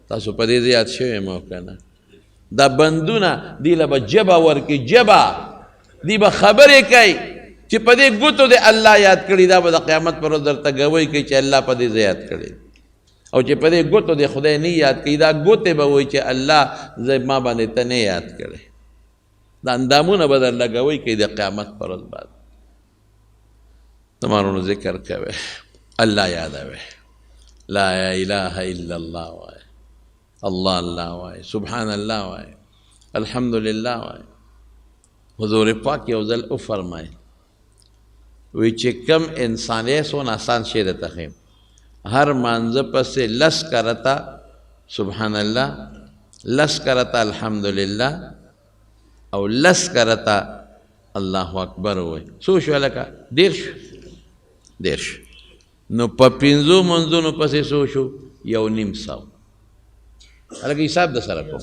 تاسو په دې زیات شوي مو که نه؟ دا بندونه دې له به ژبه ورکړي، ژبه دې به خبرې کوي چې په دې ګوتو دې الله یاد کړي. دا به د قیامت پر ورځ درته ګوی کوي چې الله په دې زه یاد کړی، او چې په دې ګوتو دې خدای نه یاد کړي، دا ګوتې به وایي چې الله زه ما باندې ته نه یاد کړی. دا اندامونه به درله ګوی کوي د قیامت پر ورځ باندې. تمہارونو ذکر کوئ، الله یادوئ، لا اله الا الله وایئ، الله الله وایئ، سبحان الله وایئ، الحمدلله وایئ. حضور پاک یو ځل وفرمایي وی چې کم انسان یې څونه آسان شی درته ښیم، هر مانځه پسې 10 کرته سبحان الله، 10 کرته الحمدلله او 10 کرته الله اکبر وایي. څو شو هلکه؟ 10. نو په 5 منځونو پسې څو شو؟ 1.5 هلکه حساب د سره کوم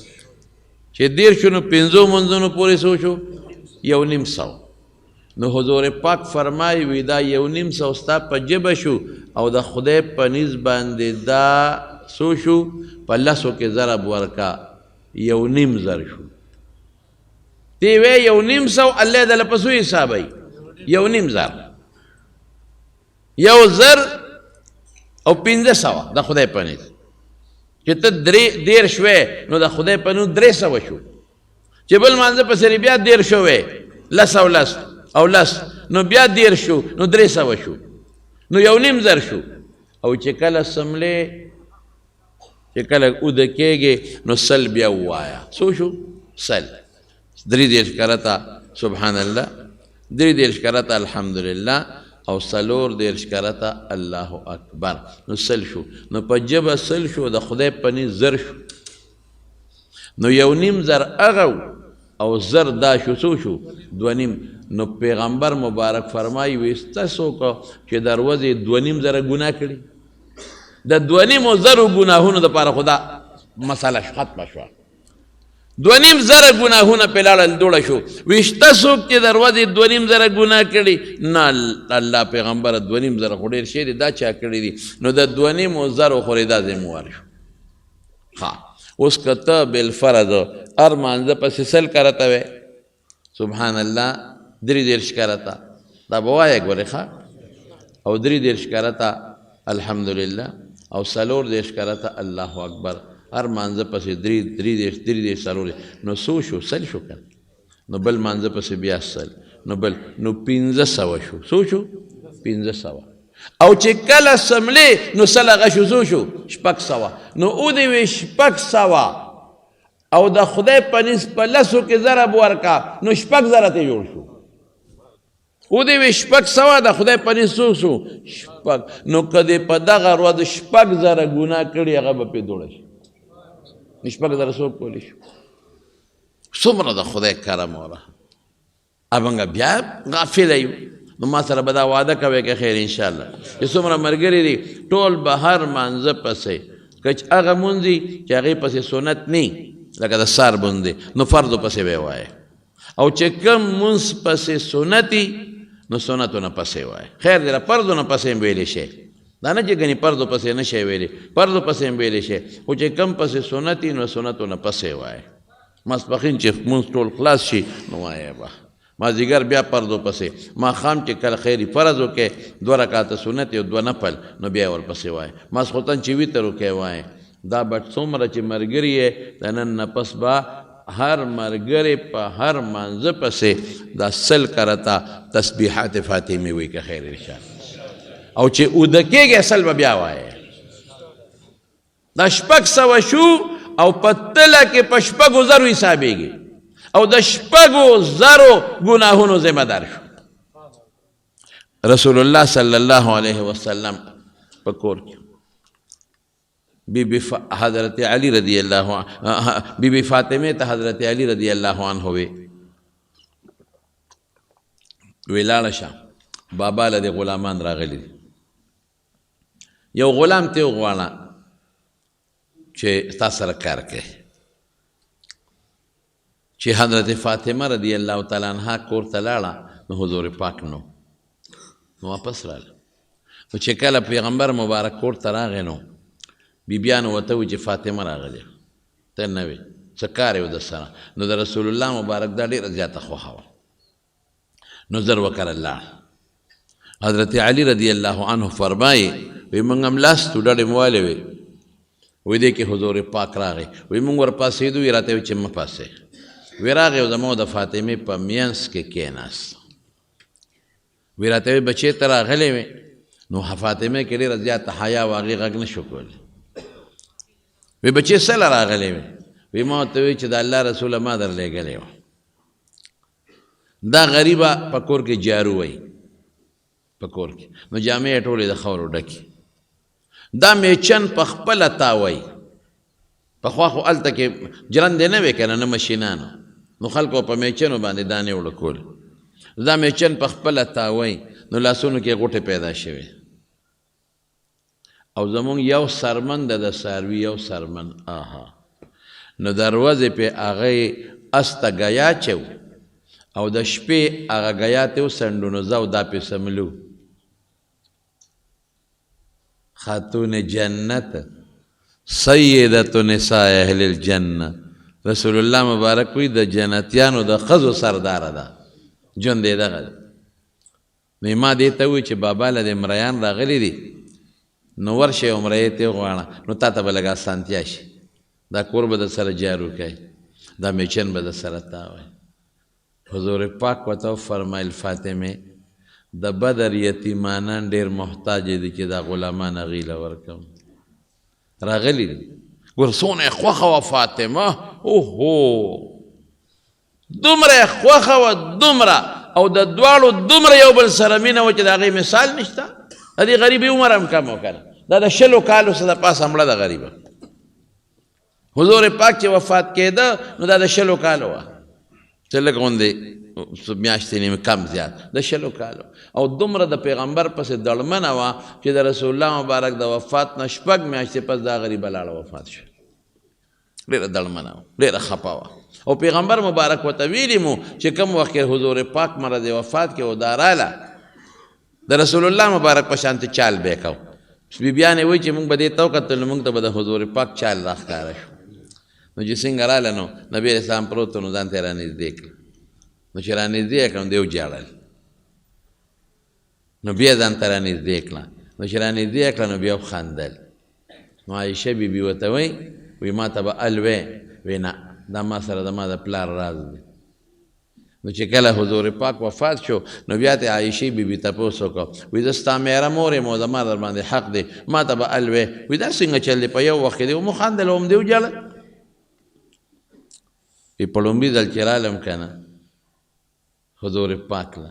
چې 10 شو نو 5 منځونو پورې څو شو؟ 1.5. نو حضور پاک فرمای وی دا 1.5 ستا په جبه شو او د خدای په نیز باندې دا سو شو په لسو کې ضرب ورکا 1.5 زر شو تی وی 1.5 الله دله په سو حسابي 1.5 زر 1 زر او 500 د خدای په نیز چې ته دیر شوې نو د خدای په نو 300 شو چې بل مانځه په سری بیا دیر شوې لس او لس او لس نو بیا دیر شو نو 300 شو نو 1.5 زر شو او چې کله سملې چې کله اوده کېږي نو سل بیا ووایا څو شو سل 3 کرتا سبحان الله 3 کرتا الحمدلله او 4 کرتا الله اکبر نو سل شو نو په جبه سل شو د خدای په نیز زر شو نو 1.5 زر اغو او زر دا شو څو شو 2.5 نو پیغمبر مبارک فرمایي وسته څوک چې دروازې 2.5 زره ګناه کړي د 2.5 زره ګناهونو دپاره خدا مسله ختمه شوه 2.5 زره ګناهونه پې لاړل دوړه شو وشته څوک چې دروازې 2.5 زره ګناه کړي نه الله پیغمبره 2.5 زره خو ډېر شی دی دا چا کړي دي نو د 2.5 زره خو دا ذموار شو ها اوس که ته بالفرض هر مانځه پسې سل کرته وی سبحان الله 3 کرتا دا به وایه ګورې ښه او 3 کرتا الحمدلله او 4 کرتا الله اکبر هر مانځه پسې 3 4 نو څو شو سل شو که نو بل مانځه پسې بیا سل نو بل نو 500 شو څو شو 500 او چې کله سملې نو سل هغه شو څو شو 600 نو او دې وی 600 او د خدای په نیز په لسو کې ضرب ورکا نو 6 زره ته جوړ شو او دې وی 600 د خدای په نیز څو شو 6 نو کدی په دغه ورځ 6 زره ګناه کړي هغه به په دوړه شي 6 زره څوک کولی شو څومره د خدای کرم وره ابنګ بیا غافل یو نو ما سره به دا وعده کوي که خیر انشاءالله چې څومره ملګري دي ټول به هر مانځه پسې که هغه مونځي چې هغې پسې سنت نه لکه د سار بوندې نو فردو پسې به یې وایه او چې کوم مونځ پسې سنتي نو سنتو نه پسې وایه خیر دی پردو نه پسې هم ویلی شي دا نه چې ګنې پردو پسې نه شی ویلی پردو پسې هم ویلی شي خو چې کوم پسې سنتي نو سنتو نه پسې وایه ماسپښین چې مونځ ټول خلاص شي نو وایه به مازدیګر بیا پردو پسې ماښام چې کله خیري فرض وکړې 2 رکعاته سنت او 2 نفل نو بیا ورپسې وایه ماسخوتن چې ویتر وکړې وایه دا بټ څومره چې ملګري یې د نن نه پس به هر ملګری په هر مانځه پسې دا 100 کرتا تسبیحات فاطمې وایي که خیر انشاءالله او چې اوده کېږي 100 به بیا وایه دا 600 شو او په تله کې په 6 زرو حسابېږي او د 6 زرو ګناهونو ذمہ دار شو رسول الله صلی الله علیه وسلم په کور کې حضرت علی رضی الله عنه بی بی فاطمه ته حضرت علی رضی الله عنه وی ویلاړه شه بابا له غلامان راغلي یو غلام ته وغواړه چې تاسو سره کار کوي چې حضرت فاطمه رضی الله تعالی عنها کور ته لاړه نو حضور پاک نو واپس راغله نو چې کله پیغمبر مبارک کور ته راغی نو بیبیانو ورته وویل چې فاطمه راغلې ته نه وې څه کار یې د سره نو د رسول الله مبارک دا ډېره زیاته خوښه وه نو زر وکړه لاړ حضرت علی رضی الله عنه فرمایي وی موږ هم لاستو ډډې موالې وې وی دی کې حضور پاک راغی وی موږ ورپاسېدو وی راته وی چې مه پاسې وی راغی او زما د فاطمې په مینځ کې کېناست وی راته وی بچې ته راغلی وې نو فاطمې کې ډېره زیاته حیا و هغې غږ نه شو کولی وی بچې سله راغلی وې وی ما ورته وی چې د الله رسوله ما درلېږلی وه دا غریبه په کور کې جارو وی په کور کې نو جامې یې ټولې د خاورو ډکې دا میچن په خپله تاوی پخوا خو هلته کې جرندې نه وې که نه نه مشینانو نو خلکو په میچنو باندې دانې وړکول دا میچن په خپله تاوی نو لاسونو کې غوټې پیدا شوې او زمونږ یو سرمن د څاروي یو سرمن آها نو دروازې پې هغه اس ته ګیا چو او د شپې هغه ګیات یې وڅنډو نو زه او دا پې سملو خاتون جنت سیدت نساء اهل الجنه رسول الله مبارک وی د جنتیانو د ښځو سرداره ده ژوند یې دغه ده نو ما دې ته ووایي چې بابا له د مریان راغلي دي نو ورشئ عمره یې ترې وغواړه نو تا ته به لږ اسانتیا شي دا کور به در سره جارو کوي دا میچن به در سره تاوی حضور پاک ورته وفرمیل فاطمې د بدر یتیمانان ډېر محتاج دي چې دا غلامان هغوی له ورکوم راغلي دي ګوره څومره یې خوښه وه فاطمه اوهو دومره یې خوښه وه دومره او د دواړو دومره یو بل سره مینه وه چې د هغې مثال نشته د دې غریبې عمر هم کم و که نه دا د 20 کالو څه د پاسه مړه ده غریبه حضور پاک چې وفات کېده نو دا د 20 کالو وه چې لږ غوندې میاشتې نیمې کم زیات د 20 کالو او دومره د پیغمبر پسې دړمنه وه چې د رسول الله مبارک د وفات نه 6 میاشتې پس دا غریبه لاړه وفات شوه ډېره دړمنه وه ډېره خفه وه او پیغمبر مبارک ورته ویلي مو چې کوم وخت کې حضور پاک مړه د وفات کې و دا راله د رسول الله مبارک په شانتې چال به یې کو بیبیانې وایي چې موږ به دې ته وکتل نو موږ ته به د حضور پاک چال راښکاره شو نو چې څنګه راله نو نبي علیه السلام پروت نو ځان ته یې رانږدې کړل نو چې رانږدې یې کړم دی وجاړل نو بیا ځان ته رانږدې کړه نو چې رانږدې یې کړه نو بیا وخندل نو عایشه بیبي ورته وایي ما ته به الوې وایي نه دا ما سره د ما د پلار راز دی نو چې کله حضور پاک وفات شو نو بیا ته عایشې بیبي تپوس وکړو وایي زه ستا میره مور یم او زما در باندې حق دی ما ته به الوې وایي دا څنګه چل دی په یو وخت کې دی ومخندل او هم دی وجاړل وایي په لومړي ځل چې رالم که نه حضور پاک له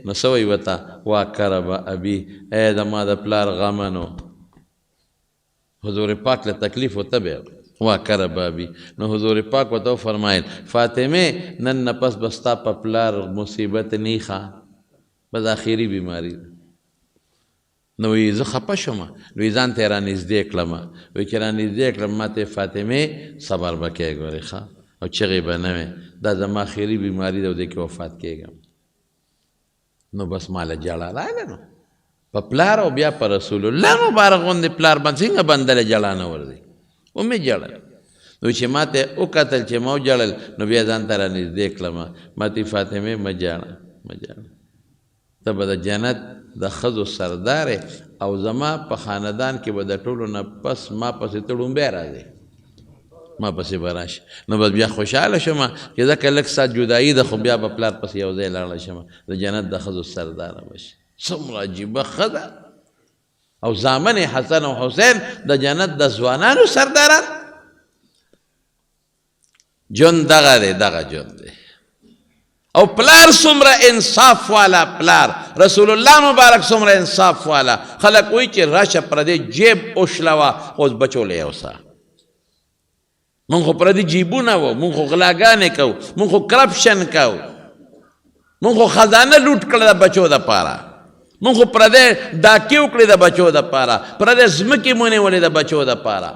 نو څه وایي ورته وا کربه ابي ای د ما د پلار غمه نو حضور پاک له تکلیف ورته به وا کربه ابي نو حضور پاک ورته وفرمایل فاطمې نن نه پس به ستا په پلار مصیبت نه ښه بس آخري بیماري ده نو وایي زه خفه شوم نو وایي ځان ته یې رانږدې کړم وایي چې رانږدې کړم ما ته فاطمې صبر به کوې ګورې ښه او چغې به نه وې دا زما آخري بیماري ده او دې کې وفات کېږم نو بس ما له جړه راغله نو په پلار او بیا په رسول الله مبارک غوندې پلار باندې څنګه بنده له جړه نه ورځي ومې جړل نو چې ما ته وکتل چې ما وجړل نو بیا ځان ته رانږدې کړم ما ته فاطمې مه جاړه مه جاړه ته به د جنت د ښځو سردار او زما په خاندان کې به د ټولو نه پس ما پسې ته ړومبی راځې ما پسې به راشي نو بس بیا خوشحاله شم چې ځکه لږ ساعت جدایي ده خو بیا به پلار پسې یو ځای لاړه شم د جنت د ښځو سرداره به شي څومره عجیبه ښځه او زامن حسن او حسین د جنت د ځوانانو سرداران ژوند دغه دی دغه ژوند دی او پلار څومره انصاف والا پلار رسول الله مبارک څومره انصاف والا خلک وایي چې راشه پردې جیب اوښلوه اوس بچو له یوسه مونږ خو پردي جیبونه وو مونږ خو غلاګانې کوو مونږ خو کرپشن کوو مونږ خو خزانه لوټ کړه د بچو دپاره مونږ خو پردی ډاکې وکړې د بچو دپاره پردی ځمکې مونیولې د بچو دپاره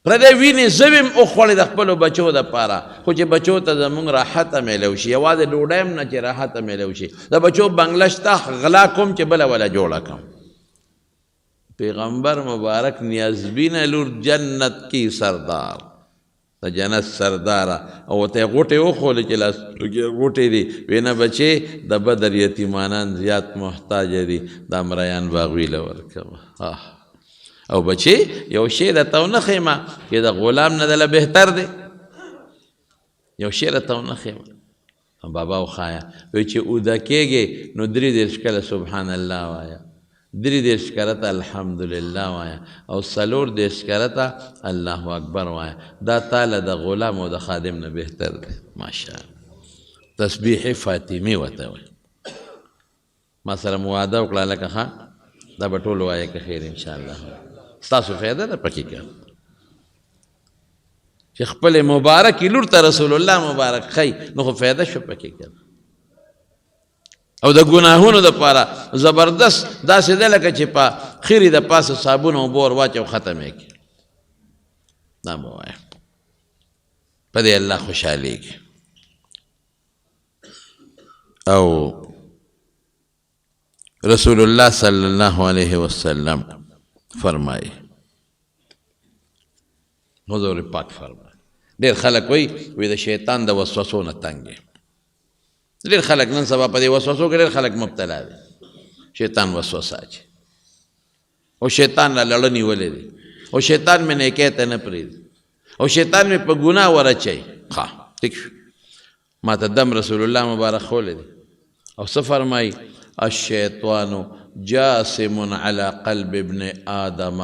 پردی وینې زویم وخوړې د خپلو بچو دپاره خو چې بچو ته زمونږ راحته میلو شي یوازې ډوډۍ هم نه چې راحته میلو شي د بچو بنګله شته غلا کوم چې بله وله جوړه کړم پیغمبر مبارک نیازبین لور جنت کی سردار د جنت سرداره او ته یې غوټې وښولې چې لاسو کې غوټې دي ویې نه بچې د بدر یتیمانان زیات محتاجه دي دا مریان به هغوی له ورکوه او بچې یو شی راته ونه ښیم چې د غلام نه دله بهتر دی یو شی راته ونه ښیم بابا وښایه وایي چې اوده کېږې نو 33 کله سبحان الله وایه 33 کرته الحمدلله وایه او 34 کرته الله اکبر وایه دا تاله د غلام او د خادم نه بهتر دی ماشاءالله تسبیح فاطمي ورته وایي ما سره مو وعده وکړه لکه ښه دا به ټول وایه که خیر انشاءالله ستاسو فایده ده پکې که چې خپل مبارکې لور ته رسول الله مبارک ښیي نو خو فایده شو پکې که او د ګناهونو دپاره زبردست داسې ده لکه چې په خیرې د پاسه صابون او اوبه ور واچو ختم یې کړي دا به وایه په دې الله خوشحالېږي او رسول الله صلی الله علیه وسلم فرمایي حضور پاک فرمایي ډېر خلک وایي د شیطان د وسوسو نه تنګ یم ډېر خلک نن سبا په دې وسوسو کې ډېر خلک مبتلا دي شیطان وسوسه اچي او شیطان له لړه نیولې دي او شیطان مې نیکۍ ته نه پرېږدي او شیطان مې په ګناه ورچوي ښه ټیک شو ما ته دم رسول الله مبارک ښولی دی او څه فرمایي الشیطان جاسم علی قلب ابن آدم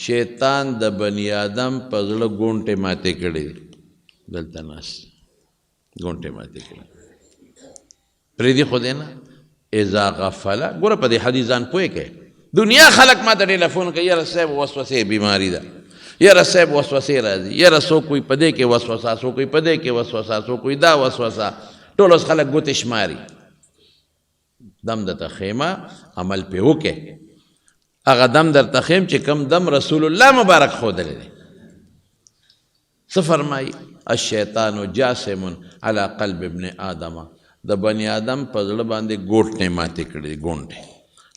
شیطان د بني آدم په زړه ګونټې ماتې کړې دي دلته ناست ګونټې ماتې کړې پرېږدي خو دی نه اذا غفله ګوره په دې حدیث ځان پوه کړئ دنیا خلک ما ته ټېلیفون کوي یاره صاحب وسوسې بیماري ده یاره صاحب وسوسې راځي یاره څوک کوي په دې کې وسوسه څوک کوي په دې کې وسوسه څوک کوي دا وسوسه ټول اوس خلک ګوتې شماري دم درته ښیمه عمل پرې وکړې هغه دم درته ښیم چې کوم دم رسول الله مبارک ښودلی دی څه فرمایي الشیطان جاسم علی قلب ابن آدم د بني آدم په زړه باندې ګوټې ماتې کړي ګونټې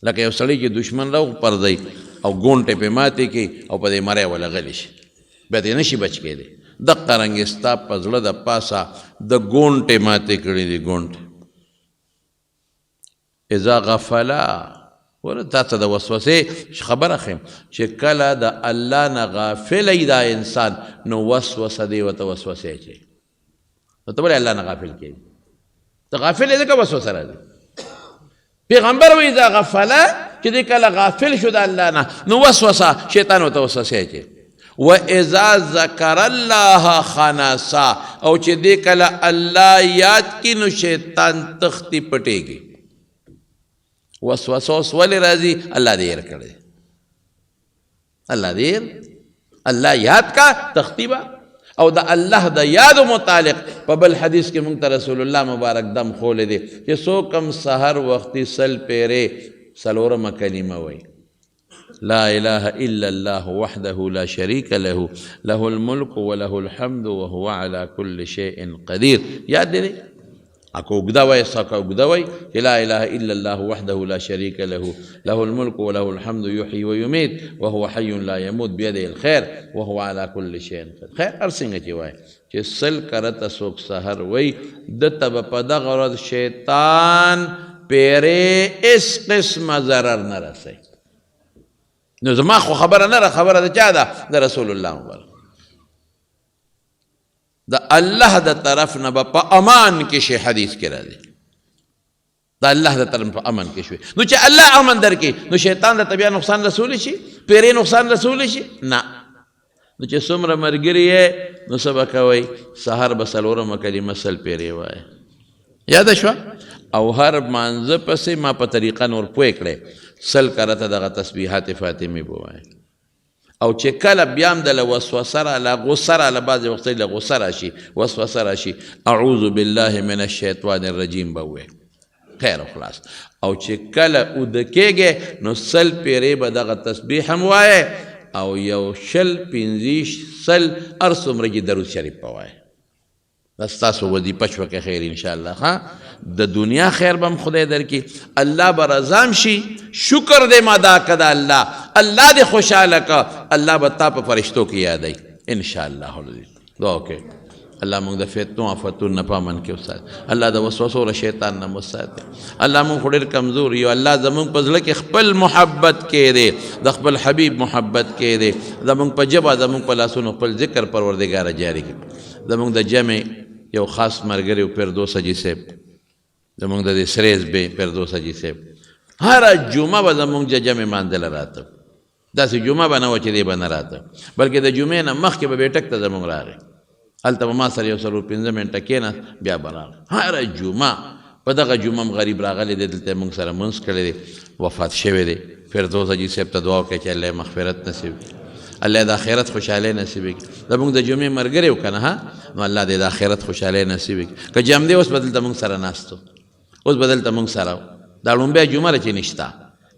لکه یو سړی چې دشمن راوپرځوي او ګونټې پې ماتې کړي او په دې مری ولغلی شي بیا دې نشي بچ کېدی دقه رنګې ستا په زړه د پاسه د ګونټې ماتې کړي دي ګونټې اذا غفلا وره تا ته د وسوسې خبره ښیم چې کله د الله نه غافل وي دا انسان نو وسوسه دی ورته وسوسې اچوي نو ته ولې الله نه غافل کېږي ته غافل یې ځکه وسوسه راځي پیغمبر وایي اذا غفلا چې دی کله غافل شو د الله نه نو وسوسه شیطان ورته وسوسې اچوي واذا ذکر الله خنسا او چې دی کله الله یاد کړي نو شیطان تختی پټېږي وسوسه اوس ولې راځي الله دې هېر کړی الله دې هېر الله یاد کا تختی به او د الله د یادو متعلق په بل حدیث کې موږ ته رسول الله مبارک دم خولی دی چې څوک هم سحر وختي سل پیرې څلورمه کلمه وایي لا اله الا الله وحده لا شريك له له الملك وله الحمد وهو على كل شيء قدير یاد دی اکو اوږده وایي څوک اوږده وایي چې لا اله الا الله وحده لا شريك له له الملك وله الحمد يحيي ويميت وهو حي لا يموت بيده الخير وهو على كل شيء قدير خیر هر څنګه چې وایي چې سل کرته څوک سحر وایي دته به په دغه ورځ شیطان پیرې هېڅ قسمه ضرر نه رسوي نو زما خو خبره نه ده خبره د چا ده د رسول الله مبارک د الله د طرف نه به په امان کې شي حدیث کې راځي د الله د طرف په امن کې شوي نو چې الله امن درکړي نو شیطان د بیا نقصان رسولی شي پیرې نقصان رسولی شي نه نو چې څومره ملګري یې نو څه به کوئ سهار به څلورمه کلمه سل پیرې وایه یاده شوه او هر مانځه پسې ما په طریقه نور پوه کړی سل کرته دغه تسبیحات فاطمې به وایه او چې کله بیا هم دله وسوسه راله غصه راله بعضې وختې له غصه راشي وسوسه راشي اعوذ بالله من الشیطان الرجیم به ووایي خیر او خلاص او چې کله اوده کېږې نو سل پیرې به دغه تسبیح هم وایې او یو شل پنځه سل هر څومره چې درود شریف به وایې دا ستاسو وظیفه شوه که خیر انشاءالله ښه د دنیا خیر به هم خدای درکړي الله به رضام شي شکر دې ما ادا که د الله الله دې خوشحاله که الله به تا په فرشتو کې یادوي انشاءالله دعا وکړئ الله موږ د فتنو آفتونو نه په امن کې وساتي الله د وسوسو له شیطان نه وساتي الله موږ خو ډېر کمزور یو الله زموږ په زړه کې خپل محبت کې دی د خپل حبیب محبت کې دی زموږ په ژبه زموږ په لاسونو خپل ذکر پروردګاره جاري کړي زموږ د جمع یو خاص ملګری فردوس حاجي صاحب زموږ د دې سریز به فردوس حاجي صاحب هره جمعه به زموږ جمع مانځله راته داسې جمعه به نه وه چې دی به نه راته بلکې د جمعې نه مخکې به بیټک ته زموږ راغی هلته به ما سره یو څلور پنځه منټه کېناست بیا به راغی هره جمعه په دغه جمعه هم غریب راغلی دی دلته موږ سره منځ کړی دی وفات شوی دی فردوس حاجي صاحب ته دعا وکړئ چې الله یې مغفرت نصیب کړي الله د آخرت خوشحالۍ نصیب کړي زموږ د جمعې ملګری و که نه نو الله دې د آخرت خوشحالۍ نصیب کړي که جمدې اوس به دلته موږ سره ناست اوس به دلته موږ سره دا لومبۍ جمعه ده چې نشته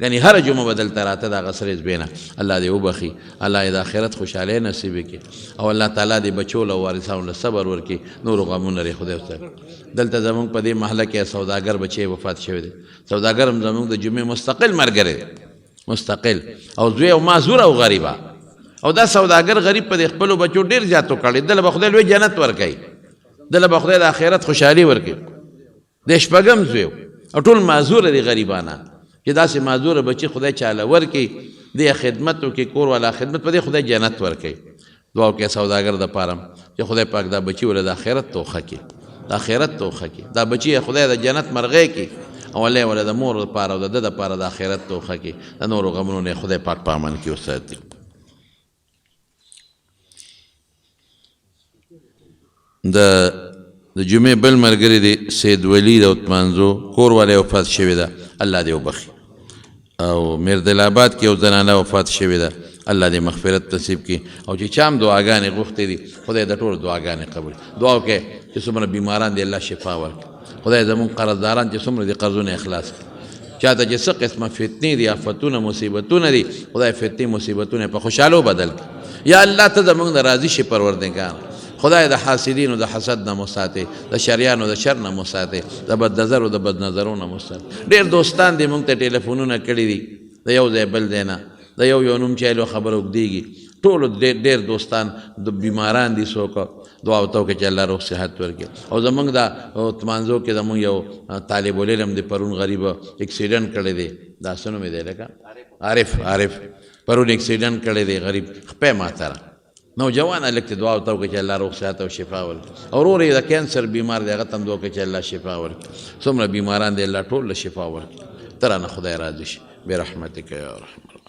یعنی هر جمعه بدل تراته دا غسر زبینا الله دې وبخي الله دې د آخرت خوشحالي نصیب کړي او الله تعالی دې بچو له وارثانو له صبر ورکړي نور غمونه لري خدای ورته دلته زمونږ په دې محله کې سوداګر بچی وفات شوی دی سوداګر هم زمونږ د جمعې مستقل ملګری مستقل او زوی او معذور او غریبه او دا سوداګر غریب په خپلو بچو ډېر زیات وکړي دله به خدای لوی جنت ورکوي دله به خدای د آخرت خوشحالي ورکوي د شپږم زوی او ټول معذوره دي غریبانه چې داسې معذوره بچي خدای چاله ورکوي دې خدمت وکړي کور والا خدمت په دې خدای جنت ورکوي دعا وکړئ سوداګر دپاره چې خدای پاک دا بچي ولې د آخرت توښه کړي د آخرت توښه کړي دا بچي خدای د جنت مرغۍ کړي او الله ولې د مور دپاره او د ده دپاره د آخرت توښه کړي د نورو غمونو نه خدای پاک په امن کې وساتي د جمعې بل ملګری دی سید ولی د عثمانزو کور والی وفات شوې ده الله دې وبخي او میردل آباد کې یو زنانه وفات شوې ده الله دې مغفرت نصیب کړي او چې چا هم دعاګانې غوښتې دي خدای د ټولو دعاګانې قبول دعا وکړئ چې څومره بیماران دي الله شفا ورکړي خدای زمونږ قرضداران چې څومره دي قرضونه اخلاص کړي چاته چې څه قسمه فتنې دي آفتونه مصیبتونه دي خدای فتنې مصیبتونه په خوشحالو بدل کړي یا الله ته زمونږ د راضي شي پروردګار خدای د حاسدینو د حسد نه مو ساتي د شریانو د شر نه مو ساتي د بد نظرو د بد نظرو نه مو ساتي ډېر دوستان دي مونږ ته ټلیفونونه کړي دي د یو ځای بل ځای نه د یو نوم چایلو خبره اوږدېږي ټولو ډېر دوستان د بیماران دي څوک دعا ورته وکړئ چې الله روغ صحت ورکړي او زمونږ د عثمانزو کې زمونږ یو طالب العلم دی پرون غریب اکسیډنټ کړی دی دا څه نوم یې دی لکه عارف پرون اکسیډنټ کړی دی غریب خپې ماتره نوجوان هلک ته دعا ورته وکړئ چې الله روغ صحت او شفا ورکړي او ورور یې د کینسر بیمار دی هغه ته هم دعا وکړئ چې الله شفا ورکړي څومره بیماران دی الله ټول له شفا ورکړي ته رانه خدای راضي شي برحمتک یا رحمت